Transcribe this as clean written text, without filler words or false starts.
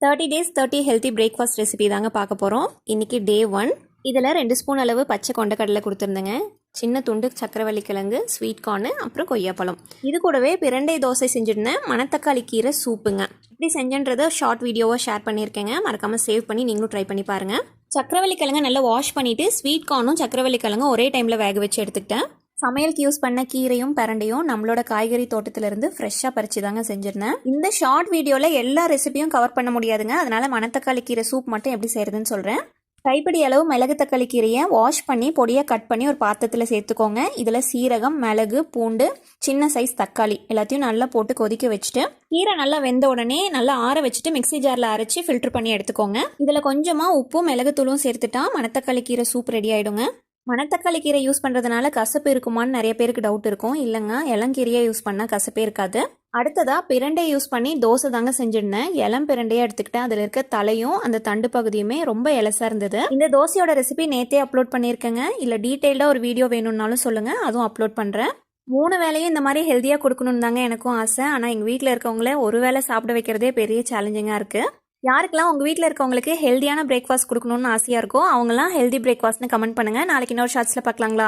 30 days 30 healthy breakfast recipe தாங்க பார்க்க போகிறோம். இன்றைக்கி டே 1. இதில் 2 ஸ்பூன் அளவு பச்சை கொண்டக்கடலை கொடுத்துருந்தேங்க, சின்ன துண்டு சக்கரவள்ளி கிழங்கு, ஸ்வீட் கார்னு, அப்புறம் கொய்யாப்பழம். இது கூடவே பிரண்டை தோசை செஞ்சுருந்தேன். மணத்தக்காளி கீரை சூப்புங்க. இப்படி செஞ்சன்றதை ஷார்ட் வீடியோவாக ஷேர் பண்ணியிருக்கேங்க. மறக்காமல் சேவ் பண்ணி நீங்களும் ட்ரை பண்ணி பாருங்கள். சக்கரவள்ளி கிழங்க நல்லா வாஷ் பண்ணிவிட்டு ஸ்வீட் கார்னும் சக்கரவள்ளி கிழங்கும் ஒரே டைமில் வேக வச்சு எடுத்துக்கிட்டேன். சமையலுக்கு யூஸ் பண்ண கீரையும் பிரண்டையும் நம்மளோட காய்கறி தோட்டத்திலிருந்து ஃப்ரெஷ்ஷாக பறிச்சு தாங்க செஞ்சிருந்தேன். இந்த ஷார்ட் வீடியோவில் எல்லா ரெசிபியும் கவர் பண்ண முடியாதுங்க. அதனால மணத்தக்காளி கீரை சூப் மட்டும் எப்படி செய்யறதுன்னு சொல்கிறேன். கைப்பிடி அளவு மிளகு தக்காளி கீரையை வாஷ் பண்ணி பொடியாக கட் பண்ணி ஒரு பாத்திரத்தில் சேர்த்துக்கோங்க. இதில் சீரகம், மிளகு, பூண்டு, சின்ன சைஸ் தக்காளி எல்லாத்தையும் நல்லா போட்டு கொதிக்க வச்சுட்டு கீரை நல்லா வெந்த உடனே நல்லா ஆற வச்சுட்டு மிக்ஸி ஜாரில் அரைச்சி ஃபில்டர் பண்ணி எடுத்துக்கோங்க. இதில் கொஞ்சமாக உப்பும் மிளகுத்தூளும் சேர்த்துட்டா மணத்தக்காளி கீரை சூப் ரெடி ஆகிடுங்க. மணத்தக்காளி கீரை யூஸ் பண்ணுறதுனால கசப்பு இருக்குமான்னு நிறைய பேருக்கு டவுட் இருக்கும். இல்லைங்க, இளங்கீரையை யூஸ் பண்ணால் கசப்பே இருக்காது. அடுத்ததாக பிரண்டை யூஸ் பண்ணி தோசை தாங்க செஞ்சிருந்தேன். இளம் பிரண்டையாக எடுத்துக்கிட்டேன். அதில் இருக்க தலையும் அந்த தண்டு பகுதியுமே ரொம்ப இலசாக இருந்தது. இந்த தோசையோட ரெசிபி நேற்றே அப்லோட் பண்ணியிருக்கேங்க. இல்லை டீட்டெயில்டாக ஒரு வீடியோ வேணும்னாலும் சொல்லுங்கள், அதுவும் அப்லோட் பண்ணுறேன். 3 வேளையும் இந்த மாதிரி ஹெல்த்தியாக கொடுக்கணுன்னு தாங்க எனக்கும் ஆசை. ஆனால் எங்கள் வீட்டில் இருக்கவங்கள ஒரு வேளை சாப்பிட வைக்கிறதே பெரிய சேலஞ்சிங்காக இருக்குது. யாருக்கெல்லாம் உங்கள் வீட்டில் இருக்கவங்களுக்கு ஹெல்த்தியான பிரேக்ஃபாஸ்ட் கொடுக்கணும்னு ஆசையாக இருக்கோ அவங்களாம் ஹெல்தி பிரேக்ஃபாஸ்ட்னு கமெண்ட் பண்ணுங்கள். நாளைக்கு இன்னொரு ஷார்ட்ஸில் பார்க்கலாங்களா?